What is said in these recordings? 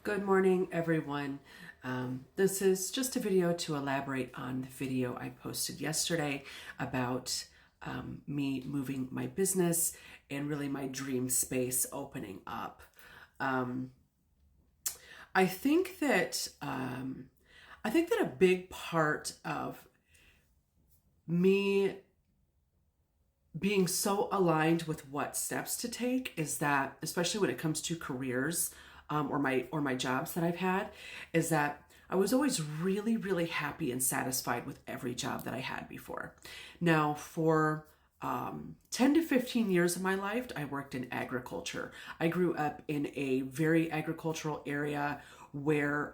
Good morning, everyone. This is just a video to elaborate on the video I posted yesterday about me moving my business and really my dream space opening up. Um, I think that a big part of me being so aligned with what steps to take is that, especially when it comes to careers, or my jobs that I've had, is that I was always really, really happy and satisfied with every job that I had before. Now, for 10 to 15 years of my life, I worked in agriculture. I grew up in a very agricultural area where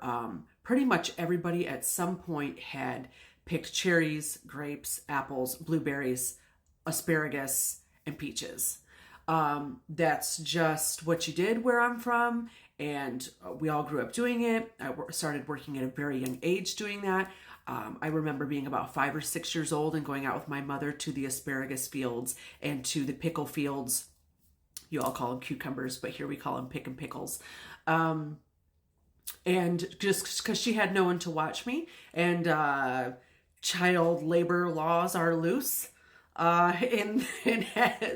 pretty much everybody at some point had picked cherries, grapes, apples, blueberries, asparagus, and peaches. That's just what you did where I'm from, and we all grew up doing it. I started working at a very young age doing that. I remember being about 5 or 6 years old and going out with my mother to the asparagus fields and to the pickle fields. You all call them cucumbers, but here we call them pick and pickles. And just because she had no one to watch me, and child labor laws are loose in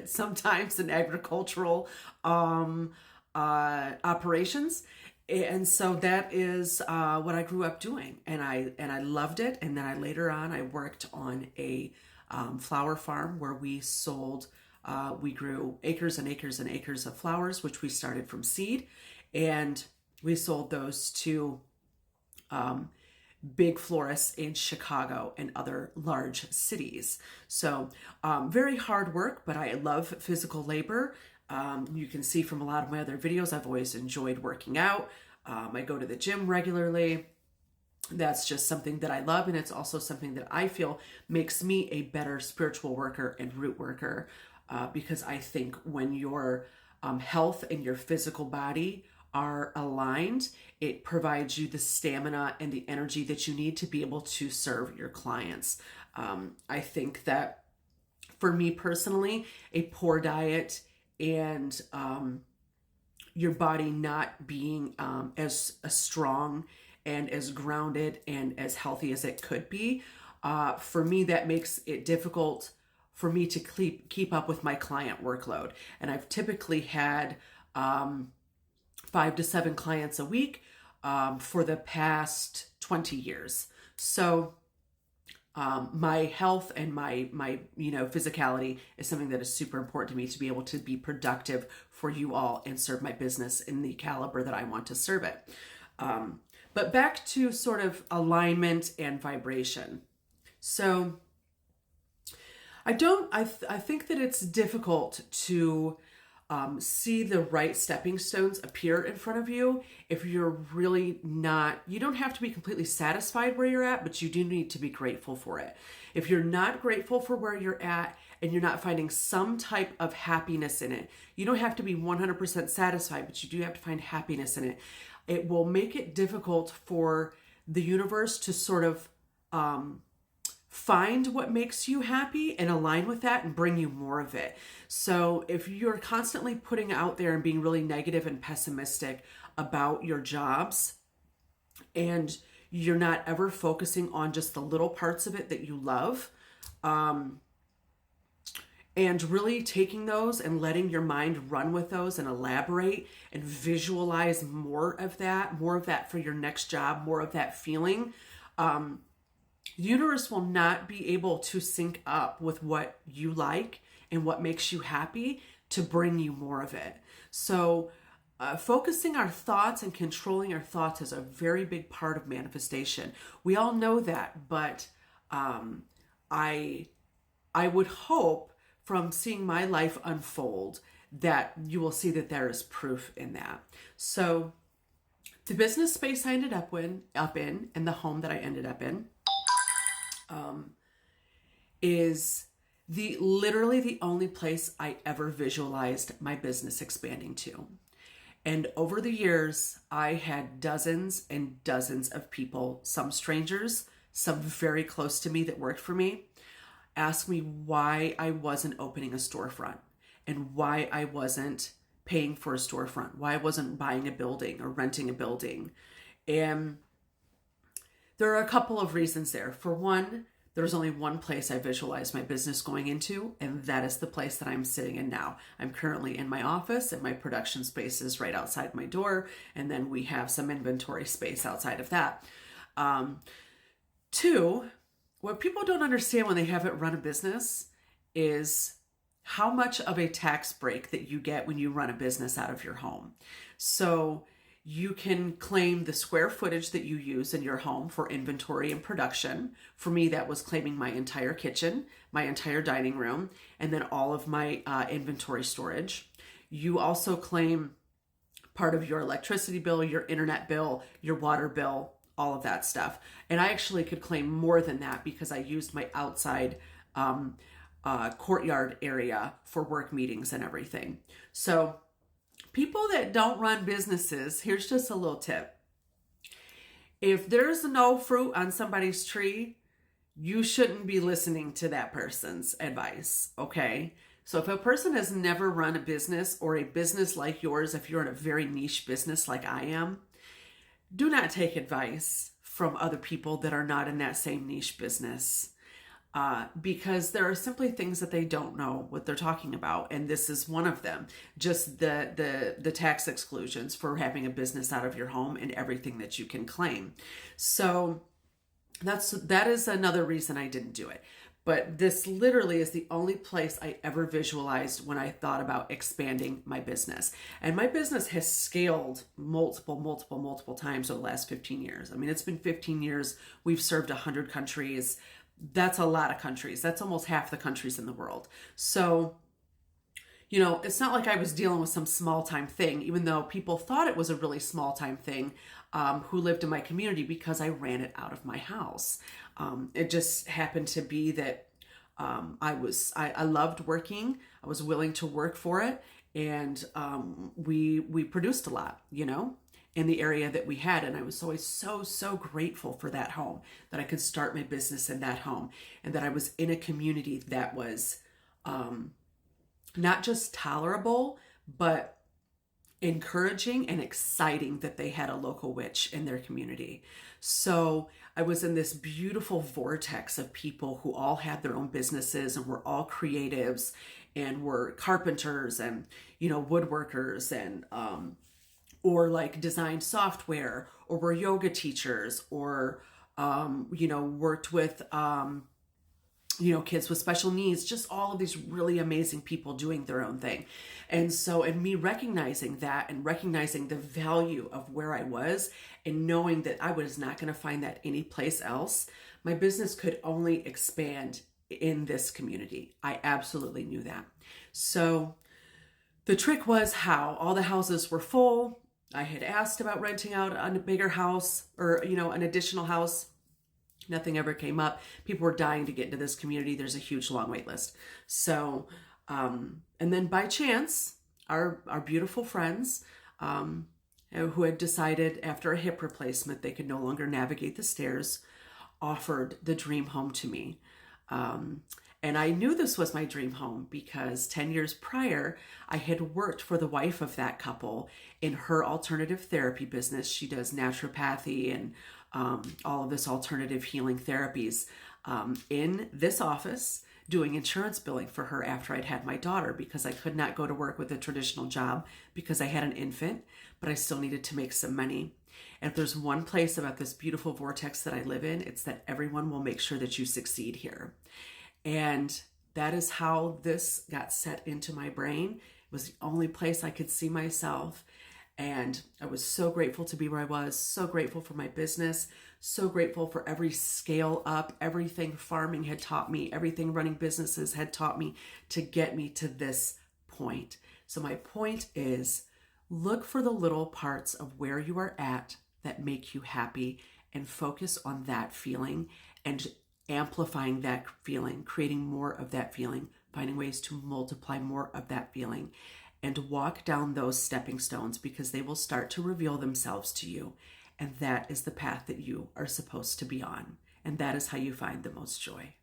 sometimes in agricultural operations, and so that is what I grew up doing, and I loved it. And then later on I worked on a flower farm where we grew acres and acres and acres of flowers, which we started from seed, and we sold those to big florists in Chicago and other large cities. So very hard work, but I love physical labor. You can see from a lot of my other videos, I've always enjoyed working out. I go to the gym regularly. That's just something that I love, and it's also something that I feel makes me a better spiritual worker and root worker, because I think when your health and your physical body are aligned, it provides you the stamina and the energy that you need to be able to serve your clients. I think that for me personally, a poor diet and your body not being as strong and as grounded and as healthy as it could be, for me, that makes it difficult for me to keep up with my client workload. And I've typically had 5 to 7 clients a week for the past 20 years. So my health and my physicality is something that is super important to me to be able to be productive for you all and serve my business in the caliber that I want to serve it. But back to sort of alignment and vibration. So I think that it's difficult to see the right stepping stones appear in front of you if you're really not. You don't have to be completely satisfied where you're at, but you do need to be grateful for it. If you're not grateful for where you're at and you're not finding some type of happiness in it, you don't have to be 100% satisfied, but you do have to find happiness in it. It will make it difficult for the universe to sort of find what makes you happy and align with that and bring you more of it. So if you're constantly putting out there and being really negative and pessimistic about your jobs, and you're not ever focusing on just the little parts of it that you love, and really taking those and letting your mind run with those and elaborate and visualize more of that for your next job, more of that feeling, the universe will not be able to sync up with what you like and what makes you happy to bring you more of it. So focusing our thoughts and controlling our thoughts is a very big part of manifestation. We all know that, but I would hope from seeing my life unfold that you will see that there is proof in that. So the business space I ended up in and the home that I ended up in, is literally the only place I ever visualized my business expanding to. And over the years, I had dozens and dozens of people, some strangers, some very close to me that worked for me, ask me why I wasn't opening a storefront and why I wasn't paying for a storefront, why I wasn't buying a building or renting a building. And there are a couple of reasons there. For one, there's only one place I visualize my business going into, and that is the place that I'm sitting in now. I'm currently in my office, and my production space is right outside my door, and then we have some inventory space outside of that. Two, what people don't understand when they haven't run a business is how much of a tax break that you get when you run a business out of your home. So you can claim the square footage that you use in your home for inventory and production. For me, that was claiming my entire kitchen, my entire dining room, and then all of my inventory storage. You also claim part of your electricity bill, your internet bill, your water bill, all of that stuff. And I actually could claim more than that because I used my outside courtyard area for work meetings and everything. So people that don't run businesses, here's just a little tip. If there's no fruit on somebody's tree, you shouldn't be listening to that person's advice, okay? So if a person has never run a business or a business like yours, if you're in a very niche business like I am, do not take advice from other people that are not in that same niche business. Because there are simply things that they don't know what they're talking about, and this is one of them. Just the tax exclusions for having a business out of your home and everything that you can claim. So that is another reason I didn't do it. But this literally is the only place I ever visualized when I thought about expanding my business. And my business has scaled multiple times over the last 15 years. I mean, it's been 15 years. We've served 100 countries. That's a lot of countries. That's almost half the countries in the world. So, you know, it's not like I was dealing with some small time thing, even though people thought it was a really small time thing who lived in my community because I ran it out of my house. It just happened to be that I loved working. I was willing to work for it. And we produced a lot, you know, in the area that we had. And I was always so grateful for that home, that I could start my business in that home, and that I was in a community that was not just tolerable, but encouraging and exciting, that they had a local witch in their community. So I was in this beautiful vortex of people who all had their own businesses and were all creatives and were carpenters and, you know, woodworkers and, or like designed software, or were yoga teachers, or, you know, worked with, you know, kids with special needs, just all of these really amazing people doing their own thing. And so, and me recognizing that and recognizing the value of where I was and knowing that I was not going to find that anyplace else, my business could only expand in this community. I absolutely knew that. So the trick was how all the houses were full. I had asked about renting out a bigger house, or, you know, an additional house. Nothing ever came up. People were dying to get into this community. There's a huge long wait list. So, and then by chance, our beautiful friends, who had decided after a hip replacement they could no longer navigate the stairs, offered the dream home to me. And I knew this was my dream home because 10 years prior, I had worked for the wife of that couple in her alternative therapy business. She does naturopathy and all of this alternative healing therapies in this office, doing insurance billing for her after I'd had my daughter, because I could not go to work with a traditional job because I had an infant, but I still needed to make some money. And if there's one place about this beautiful vortex that I live in, it's that everyone will make sure that you succeed here. And that is how this got set into my brain. It was the only place I could see myself. And I was so grateful to be where I was, so grateful for my business, so grateful for every scale up, everything farming had taught me, everything running businesses had taught me to get me to this point. So my point is, look for the little parts of where you are at that make you happy and focus on that feeling and amplifying that feeling, creating more of that feeling, finding ways to multiply more of that feeling, and walk down those stepping stones, because they will start to reveal themselves to you. And that is the path that you are supposed to be on. And that is how you find the most joy.